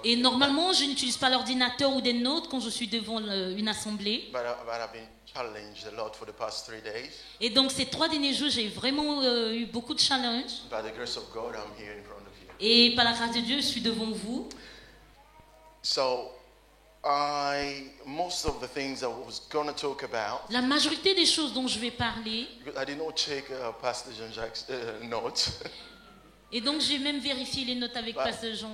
Et normalement, je n'utilise pas l'ordinateur ou des notes quand je suis devant une assemblée. Et donc, ces 3 derniers jours, j'ai vraiment eu beaucoup de challenges. Et par la grâce de Dieu, je suis devant vous. Most of the things I was going to talk about. La majorité des choses dont je vais parler. I did not check Pastor Jean-Jacques notes. Et donc j'ai même vérifié les notes avec Pasteur Jean.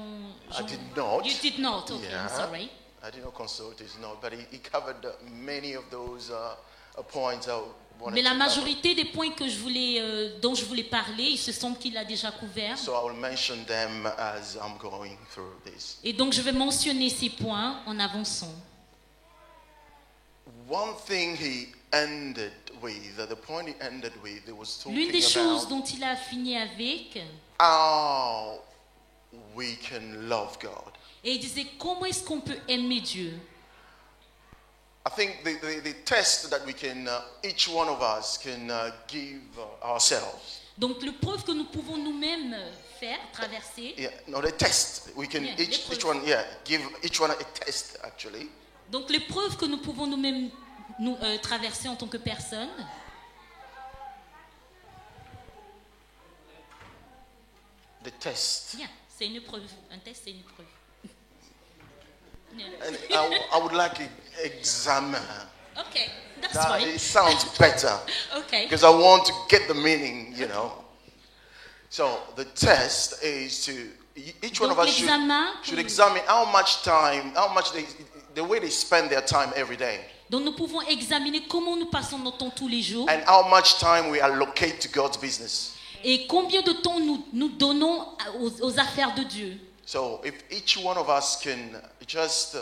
I did not. You did not. Okay, yeah. I'm sorry. I did not consult his note, but he covered many of those points I wanted. Mais la majorité des points que dont je voulais parler, il se semble qu'il a déjà couvert. So I will mention them as I'm going through this. Et donc je vais mentionner ces points en avançant. One thing he ended with, the point he ended with, it was talking L'une des choses about dont il a fini avec, how we can love God. et il disait comment est-ce qu'on peut aimer Dieu. I think the test that we can, each one of us can give ourselves. Donc l'épreuve que nous pouvons nous-mêmes faire, traverser. Yeah, no, the test we can each one, give each one a test actually. Donc l'épreuve que nous pouvons nous-mêmes traverser en tant que personne. The test. Yeah, c'est une épreuve. Un test, c'est une épreuve. Yeah. And I would like to examine. Okay, that's That fine. it sounds better. Okay. Because I want to get the meaning, you know. So the test is to each one Donc, of us should examine how much time, the way they spend their time every day. Donc nous pouvons examiner comment nous passons notre temps tous les jours. And how much time we allocate to God's business. Et combien de temps nous donnons aux affaires de Dieu. So if each one of us can just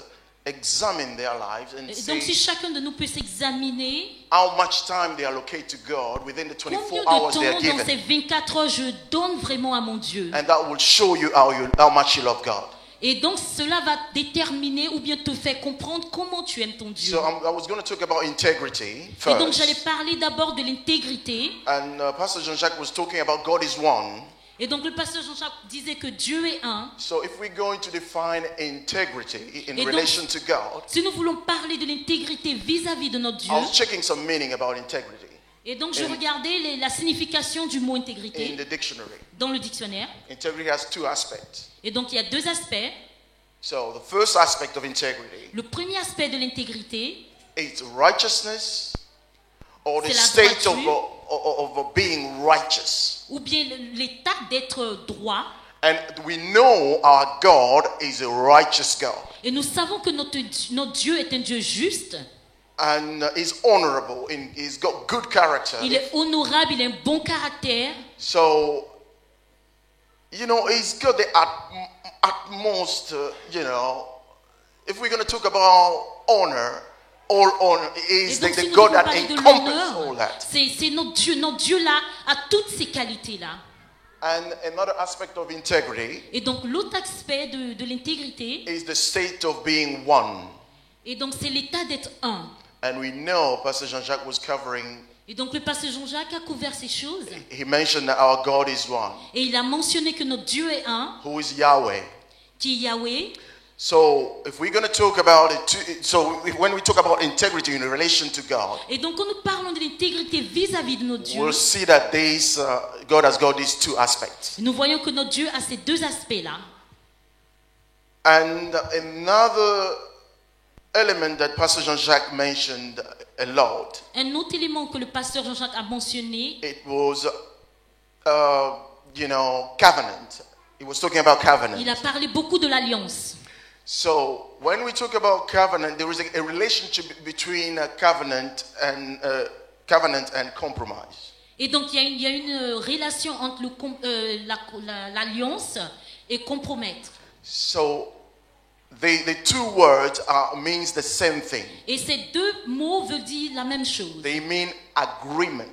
examine their lives and Donc si see chacun de nous peut s'examiner how much time they allocate to God within the 24 combien de hours they are temps dans ces given. 24 heures je donne vraiment à mon Dieu. And that will show you how much you love God. Et donc cela va déterminer ou bien te faire comprendre comment tu aimes ton Dieu. So I was going to talk about integrity Et donc j'allais first. parler d'abord de l'intégrité. And Pastor Jean-Jacques was talking about God is one. Et donc le pasteur Jean-Jacques disait que Dieu est un. So if we're going to define integrity in Et donc, relation to God, si nous voulons parler de l'intégrité vis-à-vis de notre Dieu, I was checking some meaning about integrity et donc je regardais la signification du mot in intégrité the dictionary. dans le dictionnaire. Integrity has 2 aspects. Et donc il y a 2 aspects. So the first aspect of integrity Le premier aspect de l'intégrité, is righteousness, or the c'est la state of, droiture. of being righteous. ou bien l'état d'être droit. And we know our God is a righteous God. Et nous savons que notre Dieu est un Dieu juste. And is honorable. He's got good character. Il est honorable, il a un bon caractère. So, you know, he's got the utmost, you know, if we're going to talk about honor, all honor Et is donc, the si nous God devons that parler de encompasses all l'honneur, that. c'est notre Dieu. Notre Dieu là a toutes ces qualités-là. And another aspect of integrity Et donc l'autre aspect de l'intégrité, is the state of being one. et donc c'est l'état d'être un. And we know Pastor Jean-Jacques was covering, Et donc le pasteur Jean-Jacques a couvert ces choses. he mentioned that our God is one, Et il a mentionné que notre Dieu est un, who is Yahweh. qui est Yahweh. So if we're going to talk about it, when we talk about integrity in relation to God, Et donc quand nous parlons de l'intégrité vis-à-vis de notre Dieu, we'll see that God has got these 2 aspects. nous voyons que notre Dieu a ces 2 aspects-là. And another element that Pastor Jean-Jacques mentioned a lot, Un autre élément que le pasteur Jean-Jacques a mentionné, it was, covenant. He was talking about covenant. il a parlé beaucoup de l'alliance. So when we talk about covenant, there is a relationship between covenant and compromise. Et donc il y a une relation entre l'alliance et compromettre. So the 2 words means the same thing. Et ces 2 mots veulent dire la même chose. They mean agreement.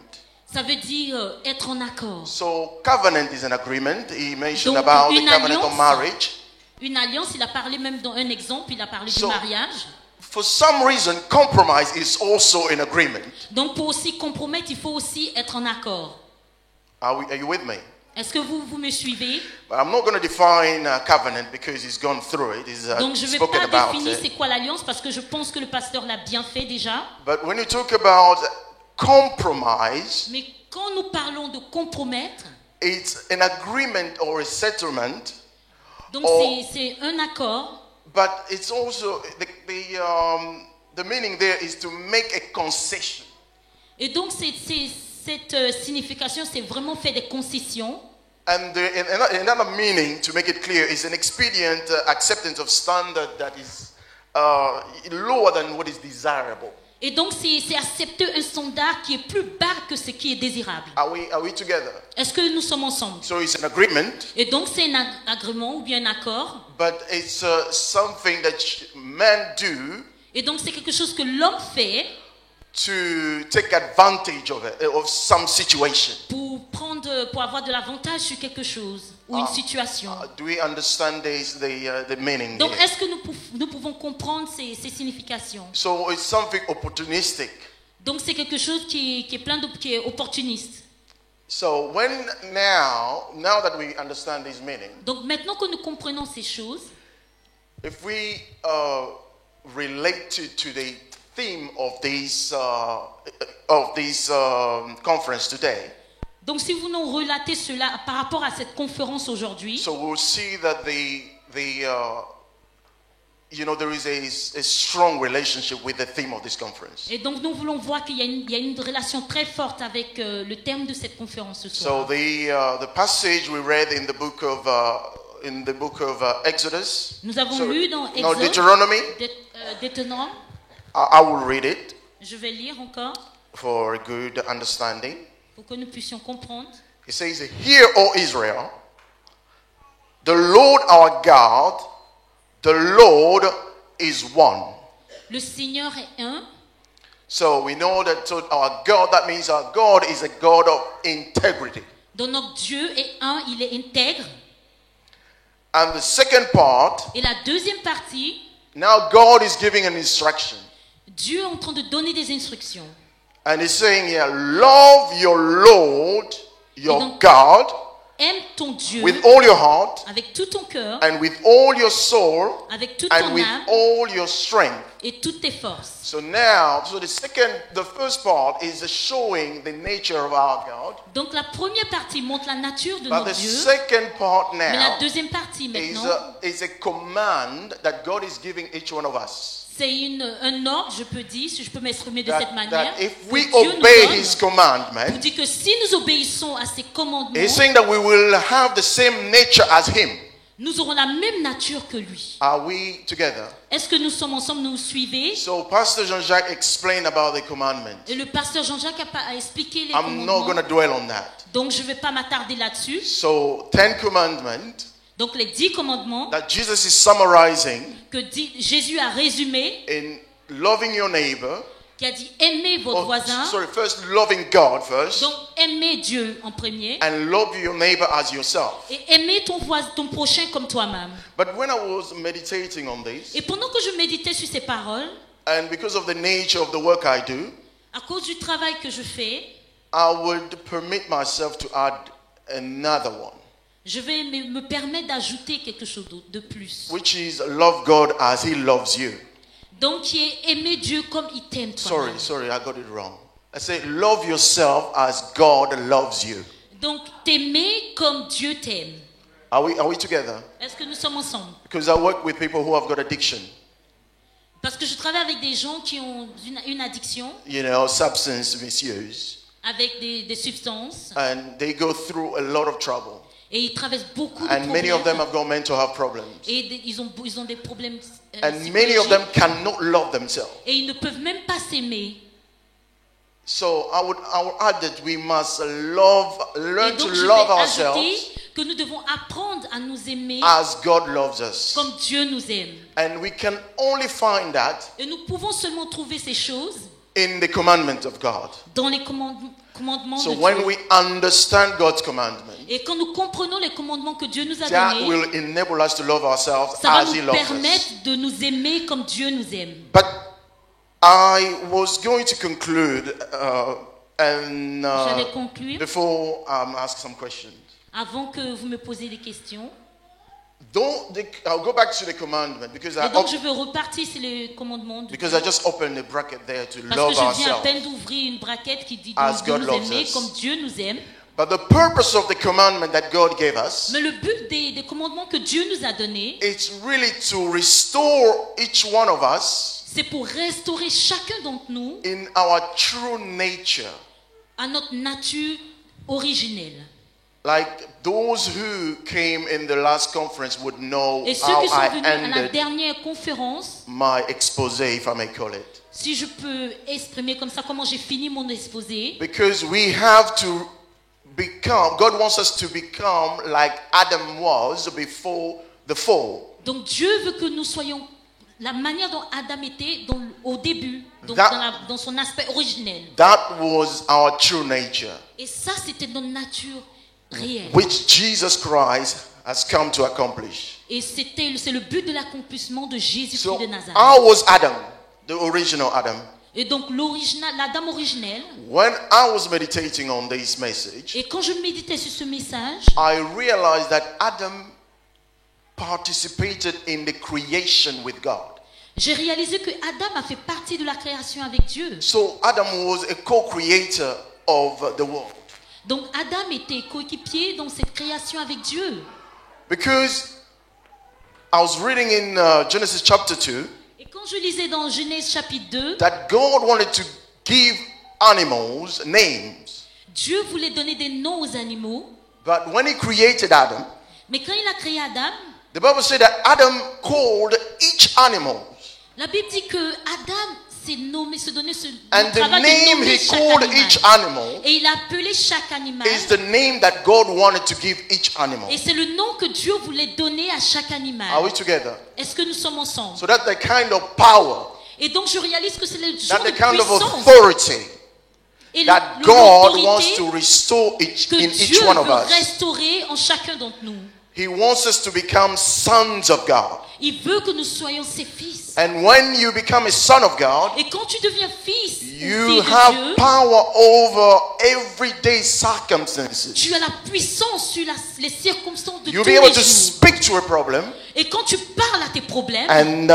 Ça veut dire être en accord. So covenant is an agreement. He mentioned Donc, about the une covenant of alliance. marriage. Une alliance, il a parlé même dans un exemple, il a parlé du So- mariage. For some reason, compromise is also an agreement. Donc pour aussi compromettre, il faut aussi être en accord. Are you with me? Est-ce que vous me suivez? But I'm not going to define covenant because he's gone through it. He's Donc je ne vais spoken pas about définir c'est it. quoi l'alliance parce que je pense que le pasteur l'a bien fait déjà. But when you talk about compromise, Mais quand nous parlons de compromettre, it's an agreement or a settlement, donc Oh. c'est un accord, but it's also the meaning there is to make a concession. et donc cette signification, c'est vraiment faire des concessions. And another meaning, to make it clear, is an expedient acceptance of standard that is lower than what is desirable. Et donc c'est accepter un standard qui est plus bas que ce qui est désirable. Are we together? Est-ce que nous sommes ensemble? So it's an agreement, Et donc c'est un agrément ou bien un accord. but it's something that men do Et donc c'est quelque chose que l'homme fait to take advantage of some situation. pour avoir de l'avantage sur quelque chose ou une situation. Do we understand the meaning Donc here? est-ce que nous pouvons comprendre ces significations? So it's something opportunistic. Donc c'est quelque chose qui est opportuniste. So now that we understand this meaning, Donc maintenant que nous comprenons ces choses, if we relate to the theme of this conference today, donc si vous nous relatez cela par rapport à cette conférence aujourd'hui, so we'll see that there is a strong relationship with the theme of this conference. et donc nous voulons voir qu'il y a une relation très forte avec le thème de cette conférence ce So soir. the passage we read in the book of Exodus, Nous avons lu dans no, Exode, Deuteronomy. Deutéronome, I will read it je vais lire encore for a good understanding. pour que nous puissions comprendre. It says, "Hear, O Israel, the Lord our God, the Lord is one." Le Seigneur est un. So we know that our God, that means our God is a God of integrity. Donc notre Dieu est un, il est intègre. And the second part, Et la deuxième partie, now God is giving an instruction. Dieu est en train de donner des instructions. And he's saying here, love your Lord, your donc- God, Aime ton Dieu with all your heart, avec tout ton cœur, and with all your soul, avec toute and ton with âme all your strength. et toutes tes forces. So the first part is showing the nature of our God. Donc la première partie montre la nature de But notre the Dieu, second part mais la now deuxième partie is maintenant, a command that God is giving each one of us. c'est un ordre, je peux dire, si je peux m'exprimer de cette manière, That if que we Dieu nous obey donne, His commandment, pour dire que si nous obéissons à ses commandements, He's saying that we will have the same nature as Him. nous aurons la même nature que lui. Are we together? Est-ce que nous sommes ensemble, nous suivez? So Pastor Jean-Jacques explained about the commandment. Et le pasteur Jean-Jacques a expliqué les I'm not going commandements, to dwell on that. donc je ne vais pas m'attarder là-dessus. So 10 commandments Donc les 10 commandements that Jesus is summarizing que Jésus a résumés, in loving your neighbor. qui a dit aimez votre voisin, First loving God first, donc aimez Dieu en premier, and love your neighbor as yourself. et aimez ton prochain comme toi-même. But when I was meditating on this, Et pendant que je méditais sur ces paroles, and because of the nature of the work I do, à cause du travail que je fais, I would permit myself to add another one, je vais me permettre d'ajouter quelque chose de plus. which is love God as He loves you. Donc qui est aimer Dieu comme il t'aime toi-même. Sorry, I got it wrong. I say love yourself as God loves you. Donc t'aimer comme Dieu t'aime. Are we together? Est-ce que nous sommes ensemble? Because I work with people who have got addiction, Parce que je travaille avec des gens qui ont une addiction substance misuse, avec des substances and they go through a lot of trouble. et ils traversent beaucoup de And many of them problèmes have got mental health problems. et ils ont des problèmes And many of them psychologiques cannot love themselves. et ils ne peuvent même pas s'aimer. So I would add that we must Et learn to donc je love vais ourselves ajouter que nous devons apprendre à nous aimer as God loves us. comme Dieu nous aime. And we can only find that Et nous pouvons seulement trouver ces choses in the commandment of God. dans les commandements So de when Dieu. we understand God's commandment, Et quand nous comprenons les commandements que Dieu nous a that donnés, will enable us to love ourselves ça va as He nous loves us. permettre de nous aimer comme Dieu nous aime. But I was going to conclude J'allais conclure before ask some questions. avant que vous me posiez des questions. I'll go back to the commandment because Et donc je veux repartir sur le commandement de because Dieu. I just opened the bracket there to Parce love que je viens à ourselves. peine d'ouvrir une braquette qui dit As de God nous loves aimer us. comme Dieu nous aime. But the purpose of the commandment that God gave us, Mais le but des commandements que Dieu nous a donnés, it's really to restore each one of us c'est pour restaurer chacun d'entre nous in our true nature. à notre nature originelle. Like those who came in the last conference would know Et ceux how qui sont I venus à la ended dernière conférence, my expose, if I may call it. si je peux exprimer comme ça comment j'ai fini mon exposé, Because we have to become, God wants us to become like Adam was before the fall. donc Dieu veut que nous soyons la manière dont Adam était au début, donc dans son aspect originel. That was our true nature, Et ça, c'était notre nature réelle. which Jesus Christ has come to accomplish. Et c'est le but de l'accomplissement de Jésus-Christ So, de Nazareth. how was Adam, the original Adam? Et donc l'Adam originel. When I was meditating on this message, Et quand je méditais sur ce message, I realized that Adam participated in the creation with God. j'ai réalisé que Adam a fait partie de la création avec Dieu. So Adam was a co-creator of the world. Donc Adam était coéquipier dans cette création avec Dieu. Because I was reading in Genesis chapter 2 Et quand je lisais dans Genèse chapitre 2, that God wanted to give animals names. Dieu voulait donner des noms aux animaux. But when he created Adam, Mais quand il a créé Adam, the Bible said that Adam called each animal. la Bible dit que Adam s'est nommé, se donnait ce And the travail de name nommer he chaque called animal. each animal Et il a appelé chaque animal. is the name that God wanted to give each animal. Et c'est le nom que Dieu voulait donner à chaque animal. Are we together? Est-ce que nous sommes ensemble? So that's the kind of power, Et donc je réalise que c'est le genre that's de the kind of puissance authority et that God wants l'autorité to restore each, que in Dieu each one of veut us. restaurer en chacun d'entre nous. He wants us to become sons of God. Il veut que nous soyons ses fils. And when you become a son of God, Et quand tu deviens fils ou you fille de have Dieu, power over everyday circumstances. tu as la puissance sur les circonstances de You'll tous be able les to jours. speak to a problem, Et quand tu parles à tes problèmes, and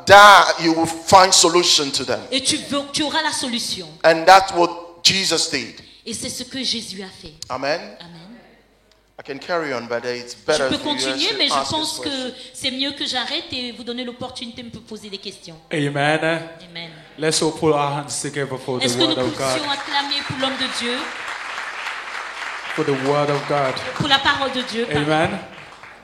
that you will find solution to them. et tu auras la solution. And that's what Jesus did. Et c'est ce que Jésus a fait. Amen. Amen. I can carry on, but it's Je better peux for you continuer, mais to je ask pense this que question. c'est mieux que j'arrête et vous donner l'opportunité de me poser des questions. Amen. Amen. Let's all put our hands together for the Est-ce que nous word of God. puissions acclamer pour l'homme de Dieu, For the word of God. pour la parole de Dieu? pardon. Amen.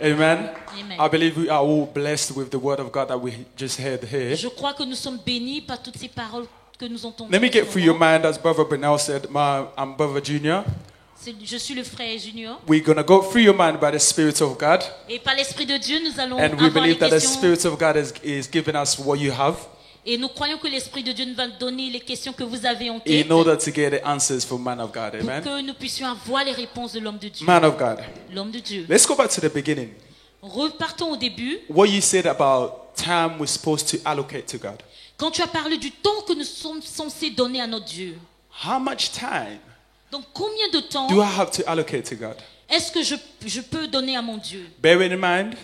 Amen. Amen. I believe we are all blessed with the word of God that we just heard here. Je crois que nous sommes bénis par toutes ces paroles que nous entendons. Let me get en ce through your moment. mind, as Brother Brunel said. I'm Brother Junior. Je suis le frère Junior. We're going to go through your mind by the Spirit of God. Et par l'Esprit de Dieu, nous allons And we avoir les believe that the questions. Spirit of God is giving us what you have Et nous croyons que l'Esprit de Dieu nous va donner les questions que vous avez en tête in order to get the answers from man of God. pour Amen. que nous puissions avoir les réponses de l'homme de Dieu. Man of God. L'homme de Dieu. Let's go back to the beginning. Repartons au début. What you said about time we're supposed to allocate to God. Quand tu as parlé du temps que nous sommes censés donner à notre Dieu. How much time Donc combien de temps do I have to allocate to God? est-ce que je peux donner à mon Dieu? Bearing in mind,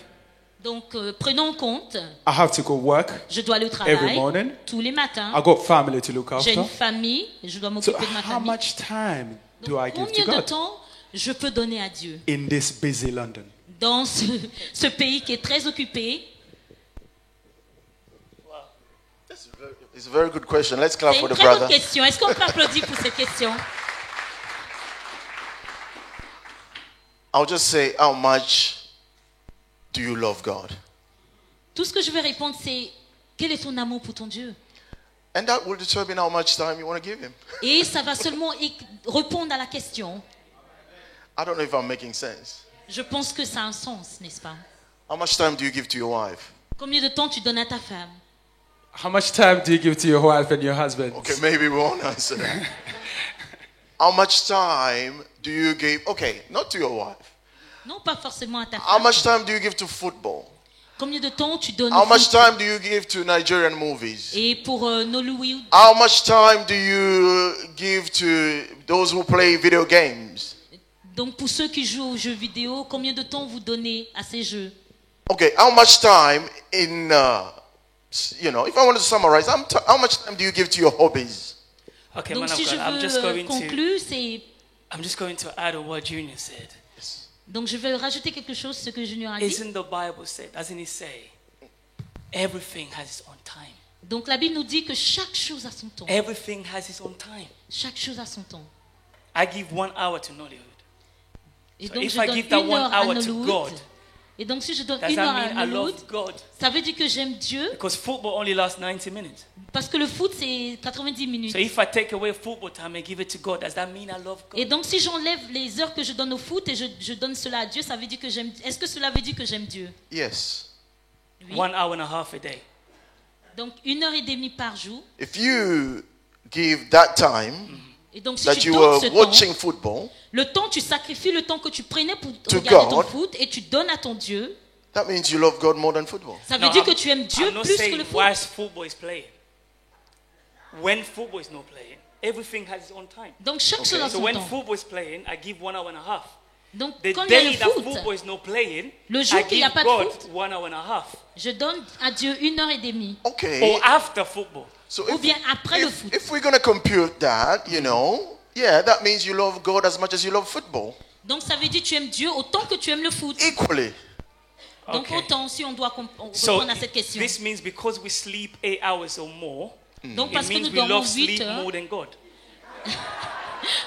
Donc prenons en compte, I have to go work. je dois aller au Every travail morning. tous les matins. I got family to look J'ai after. une famille, je dois So m'occuper de ma how famille. much time do Donc, I give to combien de God temps je peux donner à Dieu in this busy London? dans ce pays qui est très occupé? It's a very good question. Let's clap C'est for une the très bonne brother. question. Est-ce qu'on peut applaudir pour cette question? I'll just say, how much do you love God? Tout ce que je vais répondre, c'est quel est ton amour pour ton Dieu? And that will determine how much time you want to give him. Et ça va seulement répondre à la question. I don't know if I'm making sense. Je pense que ça a un sens, n'est-ce pas? How much time do you give to your wife? Combien de temps tu donnes à ta femme? How much time do you give to your wife and your husband? Okay, maybe we won't answer that. How much time do you give? Okay, not to your wife. Non, pas forcément à ta How femme. much time do you give to football? Combien de temps tu donnes How au much foot? time do you give to Nigerian movies? Et pour Nollywood, How much time do you give to those who play video games? Donc pour ceux qui jouent aux jeux vidéo, combien de temps vous donnez à ces jeux? Okay, how much time in, if I want to summarize, how much time do you give to your hobbies? Okay, Donc man of si je God, I'm just veux going to conclure, c'est... I'm just going to add on what Junior said. Donc je vais rajouter quelque chose, ce que Junior a dit. Isn't the Bible said, doesn't it say, everything has its own time? Donc la Bible nous dit que chaque chose a son temps. Everything has its own time. Chaque chose a son temps. I give 1 hour to Nollywood. Et So donc if je I donne give that 1 1 heure à hour to Nollywood. God, Et donc si je donne does 1 heure that à mean I Nollywood, love God? ça veut dire que j'aime Dieu. Because football only lasts 90 minutes. Parce que le foot c'est 90 minutes. So if I take away football time and give it to God, does that mean I love God? Et donc si j'enlève les heures que je donne au foot et je donne cela à Dieu, ça veut dire que j'aime. Est-ce que cela veut dire que j'aime Dieu? Yes. Oui. 1 hour and a half a day. Donc 1h30 par jour. If you give that time Et donc si that tu you donnes were ce temps, watching football, le temps tu sacrifies le temps que tu prenais pour To regarder ton God. foot et tu donnes à ton Dieu, that means you love God more than football. ça veut No, dire I'm- que tu aimes Dieu I'm not plus que saying le foot. whilst football is playing. When football is not playing, everything has its own time. Donc chaque chose a So son when temps. football is playing, I give 1 hour and a half. Donc The quand il y a day le that foot, football is not playing, Le jour I qu'il y a give pas de God foot, 1 hour and a half. je donne à Dieu 1h30. Okay. Or after football. So Ou bien après le foot. if we're going to compute that, yeah, that means you love God as much as you love football. Donc ça veut dire que tu aimes Dieu autant que tu aimes le foot. Equally. Donc Okay. autant si on doit So répondre à cette question. this means because we sleep 8 hours or more, Donc it parce que means nous we dormons love 8 sleep heures. more than God.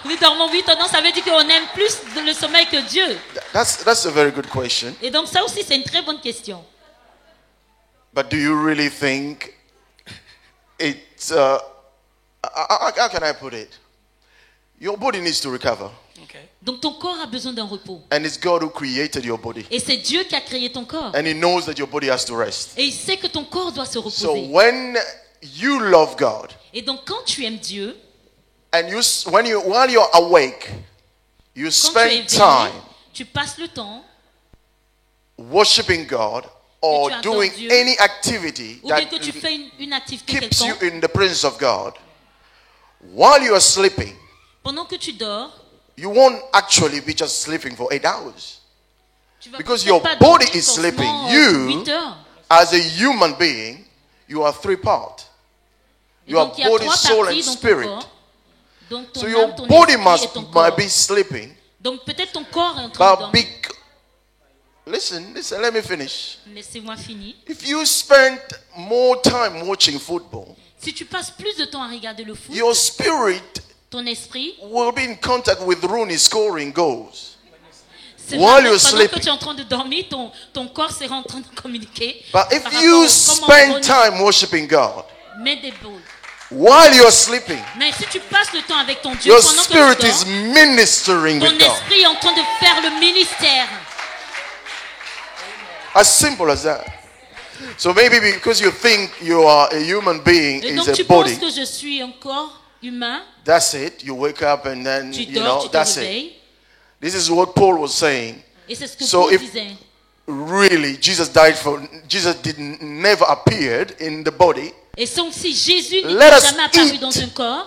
Nous dormons 8 heures, non, ça veut dire qu'on aime plus le sommeil que Dieu. That's a very good question. Et donc ça aussi c'est une très bonne question. But do you really think it's, how can I put it? Your body needs to recover. Okay. Donc ton corps a besoin d'un repos. And it's God who created your body. Et c'est Dieu qui a créé ton corps. And He knows that your body has to rest. Et il sait que ton corps doit se So reposer. when you love God, Et donc quand tu aimes Dieu, and while you're awake, you quand tu es spend éveillé, time tu passes le temps, worshiping God or tu adores doing Dieu, any activity ou bien that que tu fais une activité keeps you quelconque, in the presence of God, while you are sleeping, pendant que tu dors, you won't actually be just sleeping for 8 hours. tu vas Because peut-être your pas body dormir is sleeping. forcément, You, 8 heures. as a human being, you are 3 parts. Et Your donc il y a body, 3 soul, parties and dans ton spirit. corps. Donc ton So âme, your ton body esprit et ton corps. might be sleeping, Donc peut-être ton corps est en train de but dormir. listen, let me finish. Laissez-moi finir. If you spend more time watching football, Si tu passes plus de temps à regarder le foot, your spirit ton esprit, will be in contact with Rooney scoring goals. c'est While pendant you're que sleeping. tu es en train de dormir, ton corps sera en train de communiquer. But if par you rapport à comment spend Ronnie time worshiping God met des boules. while you're sleeping, Mais si tu passes le temps avec ton Dieu your pendant spirit que tu is dors, ministering ton with God. esprit est en train de faire le ministère. As simple as that. So maybe because you think you are a human being Et is donc a tu penses body, que je suis un corps humain, that's it. You wake up and then, tu you dors, know, tu te that's it. réveilles. This is what Paul was saying. Et c'est ce que So Paul if- disait. Really, Jesus never appeared in the body, Et donc si Jésus Let n'est us jamais apparu eat. dans un corps,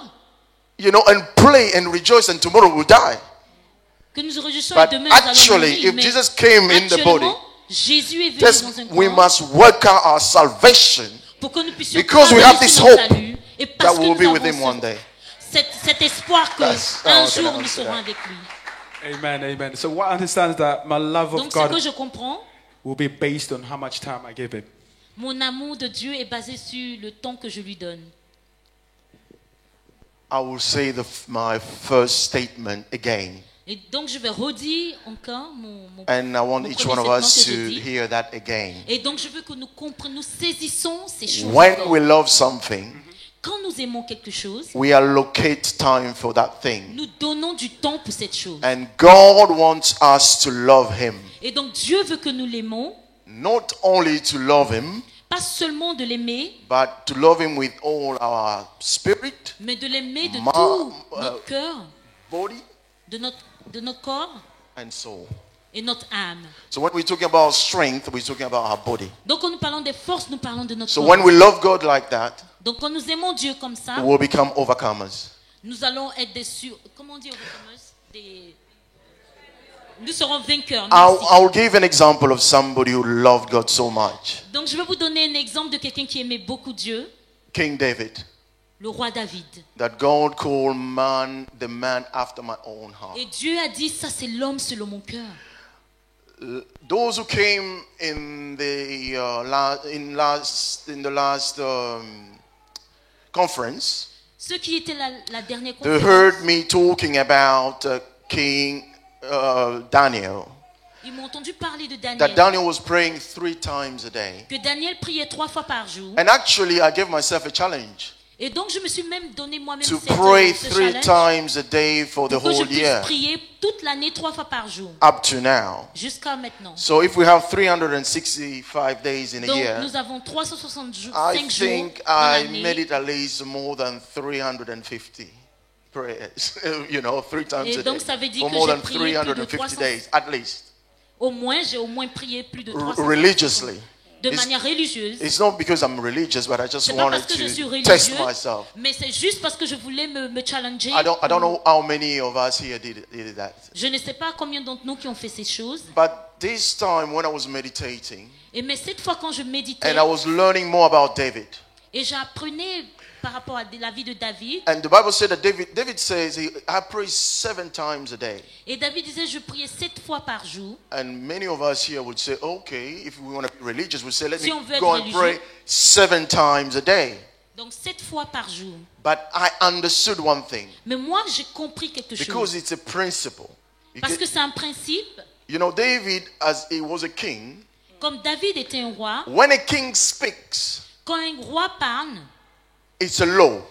and play and rejoice, and tomorrow we'll die. que nous réjouissons But et demain nous allons actually, mourir, if mais Jesus came in the body, actuellement, Jésus est venu just dans un we corps must work out our salvation pour que nous puissions because we travailler have this sur notre hope salut et parce that que we'll be nous with avons Him one day. cet espoir que That's how un I can jour nous answer serons that. avec lui. Amen, amen. So what I understand is that my love of Donc ce que God je comprends, will be based on how much time I give Him. mon amour de Dieu est basé sur le temps que je lui donne. I will say my first statement again, Et donc je vais redire encore mon and I want mon each premier one of us segment que to j'ai dit. hear that again. Et donc je veux que nous comprenions, nous saisissons ces choses. When encore. we love something, Quand nous aimons quelque chose, we allocate time for that thing. nous donnons du temps pour cette chose. And God wants us to love Him. Et donc Dieu veut que nous l'aimons, Not only to love Him, pas seulement de l'aimer, but to love Him with all our spirit, mais de l'aimer de Ma- tout notre cœur, body, de notre corps and soul. et notre âme. So when we're talking about strength, we're talking about our body. Donc quand nous parlons des forces, nous parlons de notre So corps. when we love God like that, Donc quand nous aimons Dieu comme ça, we'll become overcomers. nous allons être comment on dit overcomers? Des Nous serons vainqueurs. I'll, Merci. I'll give an example of somebody who loved God so much. Donc je vais vous donner un exemple de quelqu'un qui aimait beaucoup Dieu, King David. le roi David. That God called man the man after my own heart. Et Dieu a dit, ça c'est l'homme selon mon cœur. Those who came in the last conference, Ceux qui étaient la dernière they conférence, heard me talking about King Daniel. ils m'ont entendu parler de That Daniel. Daniel was praying 3 times a day. Que Daniel priait 3 fois par jour. And actually, I gave myself a challenge Et donc je me suis même donné moi-même to ce pray 3 challenge times a day for the pour que je whole puisse year prier toute l'année 3 fois par jour. up to now. Jusqu'à maintenant. So if we have 365 days in a Donc year, nous avons 365 jours I dans think I made l'année. it at least more than 350 prayers. You know, 3 times Et a donc, day. ça veut dire For que more j'ai than prié plus de 350 300 days, at least. J'ai au moins prié plus de 300 Religiously. de It's- manière religieuse. It's not because I'm religious, but I just C'est pas wanted parce que je suis to test religieux, myself. mais c'est juste parce que je voulais me challenger. I don't know how many of us here did that. Je ne sais pas combien d'entre nous qui ont fait ces choses. But this time when I was meditating Mais cette fois quand je méditais and I was learning more about David, et j'apprenais par rapport à la vie de David, and the Bible said that David says I pray 7 times a day. et David disait je priais 7 fois par jour. And many of us here would say, okay, if we want to be religious, we'll say, let Si me on veut être go and religieux. pray 7 times a day. Donc 7 fois par jour. But I understood one thing, Mais moi j'ai compris quelque because chose. it's a principle. Parce que c'est un principe. You know, David, as he was a king, Comme David était un roi, when a king speaks, quand un roi parle, it's a law.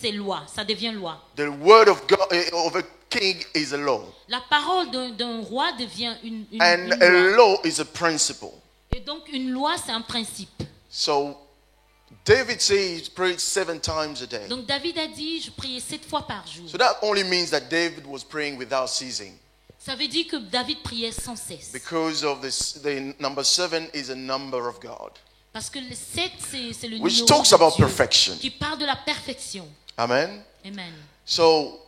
c'est loi, ça devient loi. The word of God of a king is a law, La parole d'un roi devient une and loi. a law is a principle. Et donc une loi, c'est un principe. So David says he prayed 7 times a day. Donc David a dit, je priais 7 fois par jour. So that only means that David was praying without ceasing, Ça veut dire que David priait sans cesse. because of this. The number 7 is a number of God, Parce que le 7, c'est le which numéro talks de about Dieu, perfection. qui parle de la perfection. Amen. Amen. So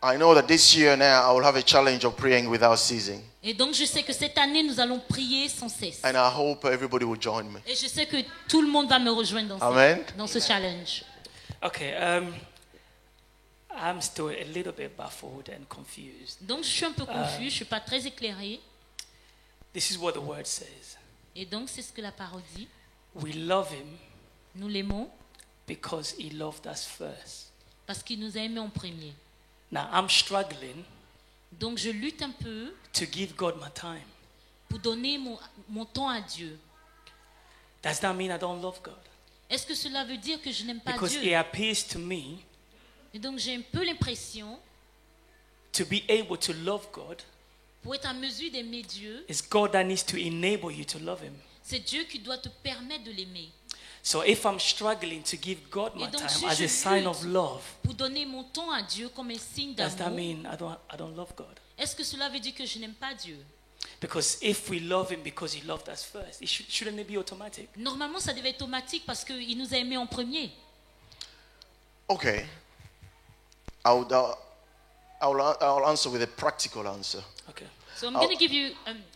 I know that this year now I will have a challenge of praying without ceasing, Et donc je sais que cette année, nous allons prier sans cesse. and I hope everybody will join me. Et je sais que tout le monde va me rejoindre Amen. dans ce challenge. Okay, I'm still a little bit baffled and confused. Donc je suis un peu confus, je ne suis pas très éclairée. This is what the word says. Et donc c'est ce que la parole dit. We love him Nous l'aimons because he loved us first. parce qu'il nous a aimés en premier. Now, I'm struggling Donc je lutte un peu to give God my time. pour donner mon temps à Dieu. Does that mean I don't love God? Est-ce que cela veut dire que je n'aime pas Because it Dieu? appears to me Et donc j'ai un peu l'impression, to be able to love God, pour être en mesure d'aimer Dieu, it's God that needs to enable you to love him. c'est Dieu qui doit te permettre de l'aimer. So if I'm struggling to give God my Et donc, time si as je a sign lutte of love, Pour donner mon temps à Dieu comme un signe does that d'amour, mean I don't love God? est-ce que cela veut dire que je n'aime pas Dieu? Because if we love him because he loved us first, shouldn't it be automatic? Normalement, ça devait être automatique parce qu'il nous a aimés en premier. Okay. I'll answer with a practical answer. Okay. So I'm going to give you,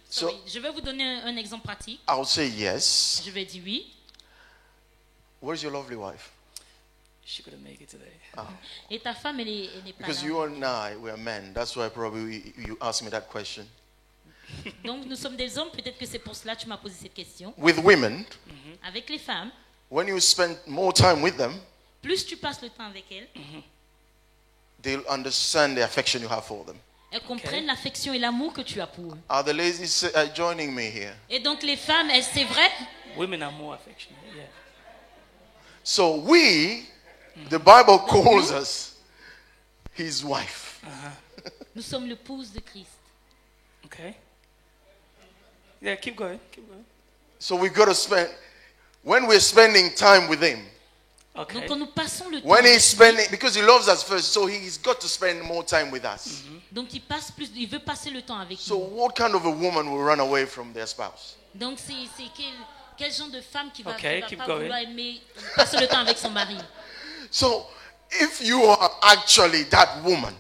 So- je vais vous donner un exemple pratique. I'll say yes. Je vais dire oui. Where's your lovely wife? She couldn't make it today. Et ta femme, elle n'est pas Because là. you and I, we are men. That's why probably you asked me that question. Donc nous sommes des hommes, peut-être que c'est pour cela que tu m'as posé cette question. With women, Avec les femmes, when you spend more time with them, plus tu passes le temps avec elles, they'll understand the affection you have for them. elles comprennent l'affection et l'amour que tu as pour eux. Are the ladies joining me here? Et donc les femmes, c'est vrai, Women are more affectionate. Yeah. So we, the Bible calls us his wife. nous sommes l'épouse de Christ. Okay. Yeah, keep going. Keep going. So we've got to spend, when we're spending time with him, Okay. Donc quand nous passons le temps when avec he's lui, spending, because he loves us first, so he's got to spend more time with us. donc il veut passer le temps avec So nous. what kind of a woman will run away from their spouse? Donc c'est quel genre de femme qui va, Okay, qui va keep pas going. vouloir aimer, passer le temps avec son mari. So if you are actually that woman,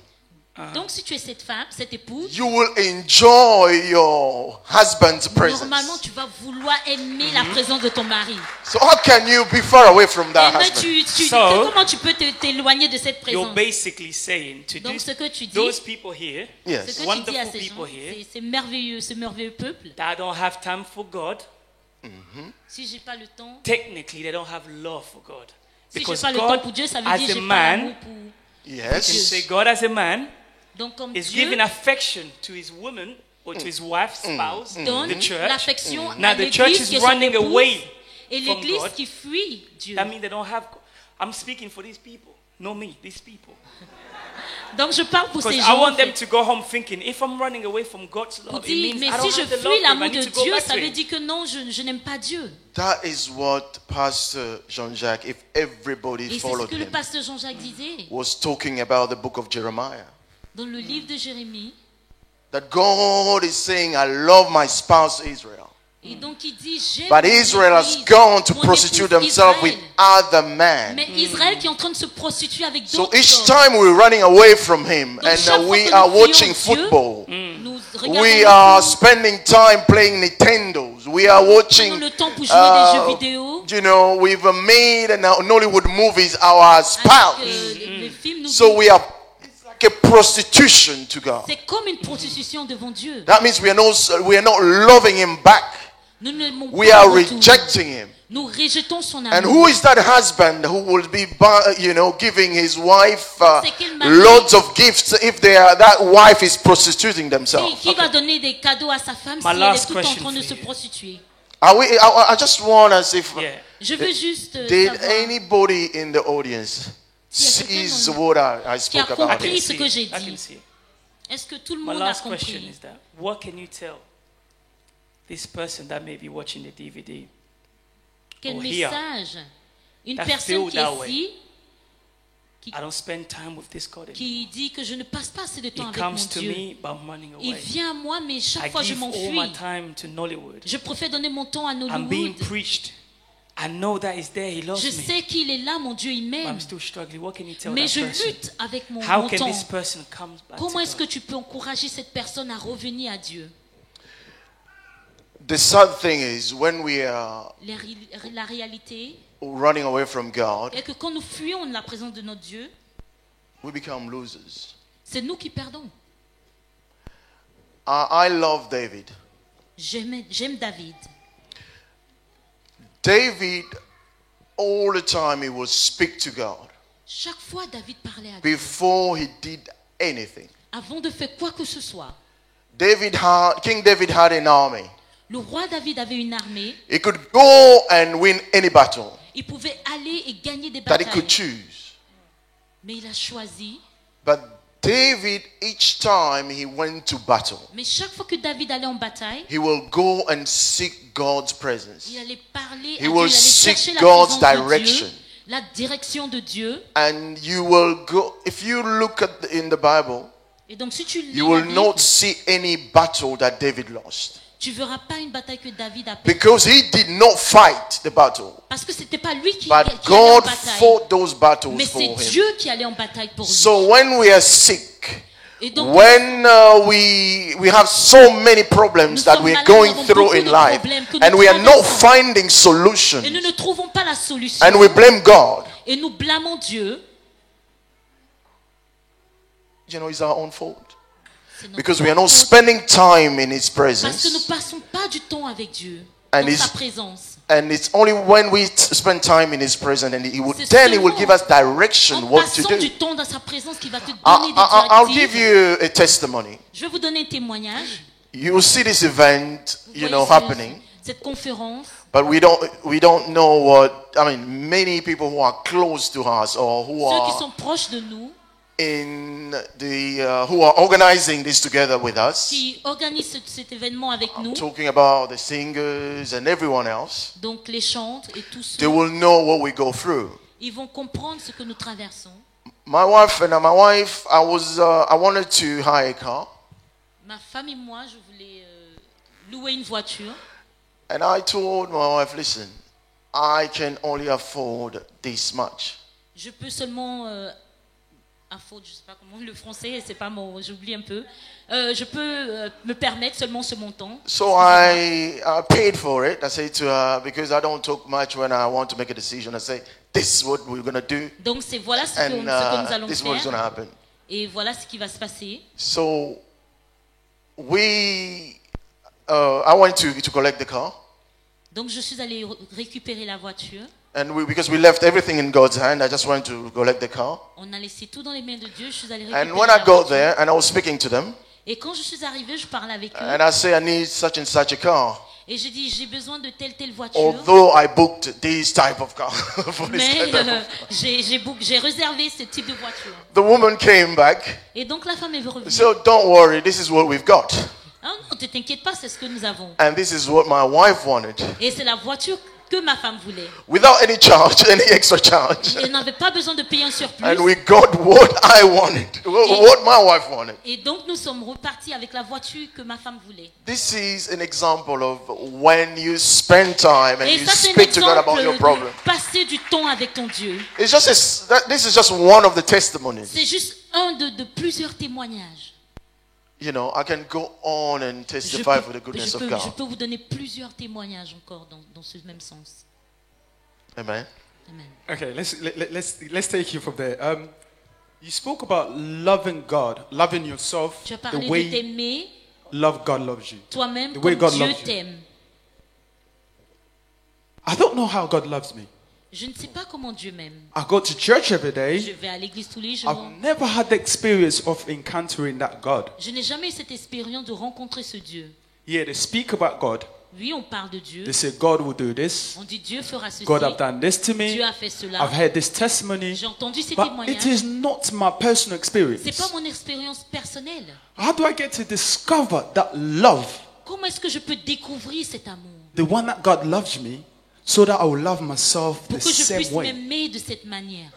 Donc si tu es cette femme, cette épouse, you will enjoy your husband's presence. normalement tu vas vouloir aimer la présence de ton mari. So how can you be far away from that Mais husband? comment tu peux t'éloigner de cette You're présence? basically saying to Donc ce que tu dis, those people here ce Yes. que tu dis à wonderful ces gens, people here c'est merveilleux, ce merveilleux peuple. that don't have time for God, Si j'ai pas le temps, technically they don't have love for God. si j'ai Because pas le temps God, pour Dieu, ça veut as dire a j'ai pas l'amour man, pour. you can Yes. say God as a man Donc comme is Dieu giving affection to his woman or to his wife, spouse, donne the church. l'affection Now à the church l'église is qui est son running épouse away et from l'église God. qui fuit Dieu. That means they don't have. I'm speaking for these people, not me. These people. Donc je parle pour Because ces I gens. en want them fait. to go home thinking, if I'm running away from God's Pour love, it dire, means mais I don't si je have the love fuis for him. I l'amour de need to go Dieu, back ça to veut him. dire que non, je n'aime pas Dieu. That is what Pastor Jean-Jacques, if everybody Et c'est ce followed que le him, pasteur Jean-Jacques disait was talking about the book of Jeremiah. dans le livre de Jérémie. That God is saying, I love my spouse Israel. Et donc il dit, j'aime But mon Israel has église, gone to mon prostitute épouse themselves with Israël. other men. Mais Israël qui est en train de se prostituer avec So d'autres each hommes. time we're running away from him Donc, and chaque fois we que are nous fuyons watching Dieu, football, Nous regardons we le are foot, spending time playing Nintendos. We are prenons watching, le temps pour jouer des jeux vidéo. you know, we've made an Nollywood movies our spouse. Avec, les films nous So disent, we are, it's like a prostitution to God. c'est comme une prostitution devant Dieu. That means we are not loving him back. Nous ne l'aimons We pas are en retour. rejecting him. Nous rejetons son And amour. who is that husband who will be, giving his wife C'est quel mari? loads of gifts if that wife is prostituting themselves? Qui va donner des cadeaux à sa femme si My elle est last tout en question train de for se you. prostituer? I just want us if Yeah. Je veux juste did savoir anybody in the audience S'il y a quelqu'un sees dans- what I qui a spoke about? I compris can ce see que it. j'ai I can dit. see it. Est-ce que tout le My monde a last question compris? is that what can you tell this person that may be watching the DVD Quel or here message une that personne feel qui est that way? ici, I don't spend time with this God anymore. qui dit que je ne passe pas assez de temps He avec mon comes to Dieu. me, but I'm running Il away. vient à moi, mais I chaque fois je give all my m'enfuis. time to Nollywood. Je préfère donner mon temps à I'm being Nollywood. preached. I know that is there. He loves Je me. sais qu'il est là, mon Dieu, il But m'aime. I'm still struggling. What can you tell Mais that je person? lutte avec mon How can temps. this person come back to Comment est-ce que God? tu peux encourager cette personne à revenir à Dieu? The sad thing is when we are La réalité running away from God, est que quand nous fuyons de la présence de notre Dieu, we become losers. c'est nous qui perdons. I love David. J'aime David. David, all the time he would speak to God Chaque fois, David parlait à Dieu. before he did anything. Avant de faire quoi que ce soit. King David had an army. Le roi David avait une armée. He could go and win any battle Il pouvait aller et gagner des that he batailles. could choose. Mais il a choisi. But David, each time he went to battle, Mais chaque fois que David allait en bataille, he will go and seek God's presence. il allait parler He à Dieu, will il allait chercher seek la God's présence de direction. Dieu, la direction de Dieu. And you will go, if you look in the Bible, Et donc si tu lis you la will Bible, not see any battle that David lost. tu verras pas une bataille que David a perdue. Because he did not fight the battle. Parce que c'était pas lui qui But allait en God bataille. fought those battles Mais for c'est him. Dieu qui allait en bataille pour lui. So when we are sick, Et donc, when we have so many problems that we are going through in life, and we are not finding et solutions, nous ne trouvons pas la solution. and we blame God, Et nous blâmons Dieu. it's our own fault. C'est notre Because we are not faute. spending time in His Parce que nous presence. passons pas du temps avec Dieu. And Dans it's- sa présence. And it's only when we spend time in His presence and C'est then He will seulement give us direction En what to passant do. du temps dans sa présence qui va te donner I'll des give directives. you a testimony. Je vais vous donner un témoignage. You will see this event, Vous voyez happening. cette conférence. But we don't know what, many people who are close to us or who Ceux qui are sont proches de nous, who are organizing this together with us, qui organisent cet événement avec nous, talking about the singers and everyone else, donc les chantres et tous they ceux, will know what we go through. ils vont comprendre ce que nous traversons. My wife, I wanted to hire a car, Ma femme et moi, je voulais louer une voiture. and I told my wife, listen, I can only afford this much. Je peux seulement à faute, je sais pas comment le français, c'est pas mon, j'oublie un peu. Je peux me permettre seulement ce montant. So I paid for it. I said to her, because I don't talk much when I want to make a decision. I say, this is what we're going to do. Donc c'est voilà ce que And nous allons this is what's going to faire. happen. Et voilà ce qui va se passer. So I went to collect the car. Donc je suis allée récupérer la voiture. And because we left everything in God's hand, I just went to collect the car. On a laissé tout dans les mains de Dieu. Je suis allée récupérer And when la I got voiture. there and I was speaking to them, Et quand je suis arrivée, je parlais avec eux. and I say I need such and such a car, Et je dis, j'ai besoin de telle voiture. although I booked this type of car for this Mais type of j'ai réservé ce type de voiture. The woman came back. Et donc la femme est revenue. So don't worry, this is what we've got. Ah non, ne t'inquiète pas, c'est ce que nous avons. And this is what my wife wanted. Et c'est la voiture que ma femme voulait. Without any charge, any extra charge. Elle n'avait pas besoin de payer un surplus. And we got what I wanted, what my wife wanted. Et donc nous sommes repartis avec la voiture que ma femme voulait. This is an example of when you spend time and Et you ça c'est un speak to God exemple about your problem. de passer du temps avec ton Dieu. It's just this is just one of the testimonies. C'est juste un de plusieurs témoignages. You know, I can go on and Je testify for the goodness of je God. peux vous donner plusieurs témoignages encore dans ce même sens. Amen. Amen. Okay, let's take you from there. You spoke about loving God, loving yourself Tu as the parlé de way t'aimer God loves you. toi-même The way comme God Dieu loves you. t'aime. I don't know how God loves me. Je ne sais pas comment Dieu m'aime. I go to church every Je day. vais à l'église tous les jours. I've never had the experience of encountering that God. Je n'ai jamais eu cette expérience de rencontrer ce Dieu. Yeah, they speak about God. Oui, on parle de Dieu. They say God will do this. On dit Dieu fera ceci. God have done this to me. Dieu a fait cela. I've heard this testimony. J'ai entendu ces But témoignages. it is not my personal experience. C'est pas mon expérience personnelle. How do I get to discover that love, Comment est-ce que je peux découvrir cet amour the one that God loves me, so that I will love myself pour the que je same puisse way? m'aimer de cette manière?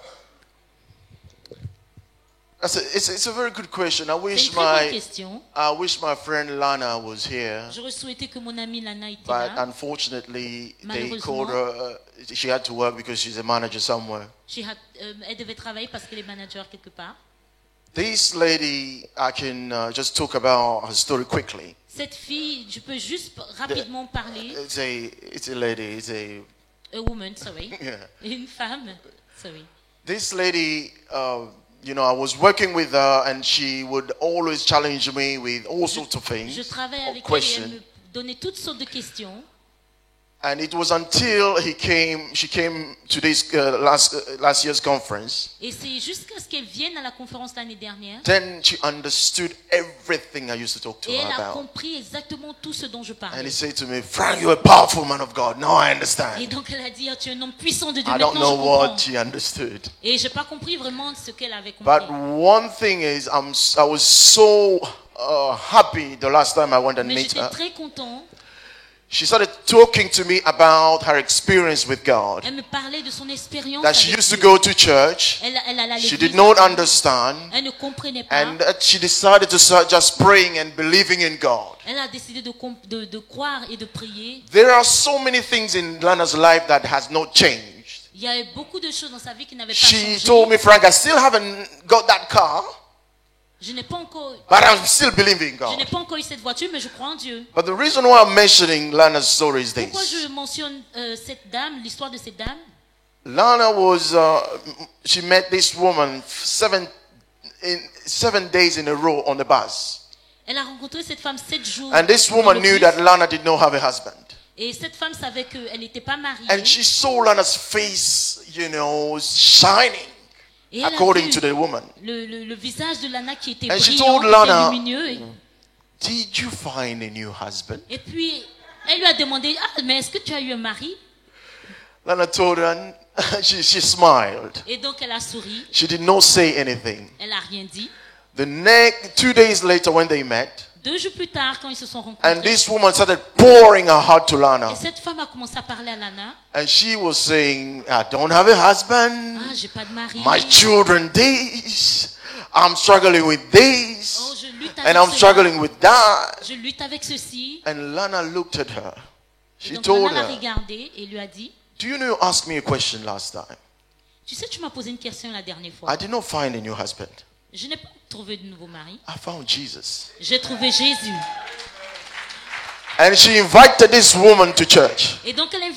It's a very good question. C'est une très bonne question. I wish my friend Lana was here, J'aurais souhaité que mon amie Lana était but là. unfortunately they Malheureusement. called her. She had to work because she's a manager somewhere. Elle devait travailler parce qu'elle est manager quelque part. This lady, I can just talk about her story quickly. Cette fille, je peux juste rapidement parler. It's a lady. It's a A woman, sorry. yeah. Une femme, sorry. This lady, you know, I was working with her, and she would always challenge me with all sorts of things, Je travaille or avec elle et elle questions. me donnait toutes sortes de questions. And it was until she came to this last year's conference, Et c'est jusqu'à ce qu'elle vienne à la conférence l'année dernière. then she understood everything I used to talk to Et her elle a about. compris exactement tout ce dont je And parlais. he said to me, Frank, you're a powerful man of God. Now I Et understand. donc elle a dit, oh, tu es un homme puissant de Dieu. I don't Maintenant know je comprends. what she understood. Et j'ai pas compris vraiment ce qu'elle avait compris. But one thing is, I was so happy the last time I went and Mais met j'étais her. très content. She started talking to me about her experience with God. Elle me parlait de son expérience. That she avec used to Dieu. go to church. Elle allait à She l'église. did not understand. Elle ne comprenait pas. And she decided to start just praying and believing in God. Elle a décidé de croire et de prier. There are so many things in Lana's life that has not changed. Il y a eu beaucoup de choses dans sa vie qui n'avaient pas She changé. told me, Frank, I still haven't got that car, Je n'ai pas encore, but I'm still believing je n'ai God. pas encore eu cette voiture, mais je crois en Dieu. But the reason why I'm mentioning Lana's story is Pourquoi this. je mentionne cette dame, l'histoire de cette dame? Lana was, she met this woman 7 days in a row on the bus. Elle a rencontré cette femme 7 jours. And this dans woman le knew bus. that Lana did not have a husband. Et cette femme savait qu'elle n'était pas mariée. And she saw Lana's face, you know, shining, Et elle a according vu to the woman. le visage de Lana qui était And she brillant, told qui Lana- était lumineux. Did you find a new husband? Et puis, elle lui a demandé, ah, mais est-ce que tu as eu un mari? Lana told her, she smiled. Et donc, elle a souri. She did not say anything. Elle n'a rien dit. The next 2 days later, when they met, 2 jours plus tard, quand ils se sont and rencontrés, this woman started pouring her heart to Lana, et cette femme a commencé à parler à Lana. and she was saying, I don't have a husband. Ah, j'ai pas de mari. My children this. I'm struggling with this. Oh, je lutte And avec I'm cela. struggling with that. Je lutte avec ceci. And Lana looked at her. Et She donc told Lana l'a her, regardé et lui a dit, do you know you asked me a question last time? Tu sais, tu m'as posé une question la dernière fois. I did not find a new husband. Je n'ai pas trouvé de nouveau mari. I found Jesus. J'ai trouvé Jésus. And she invited this woman to church. Et donc elle invite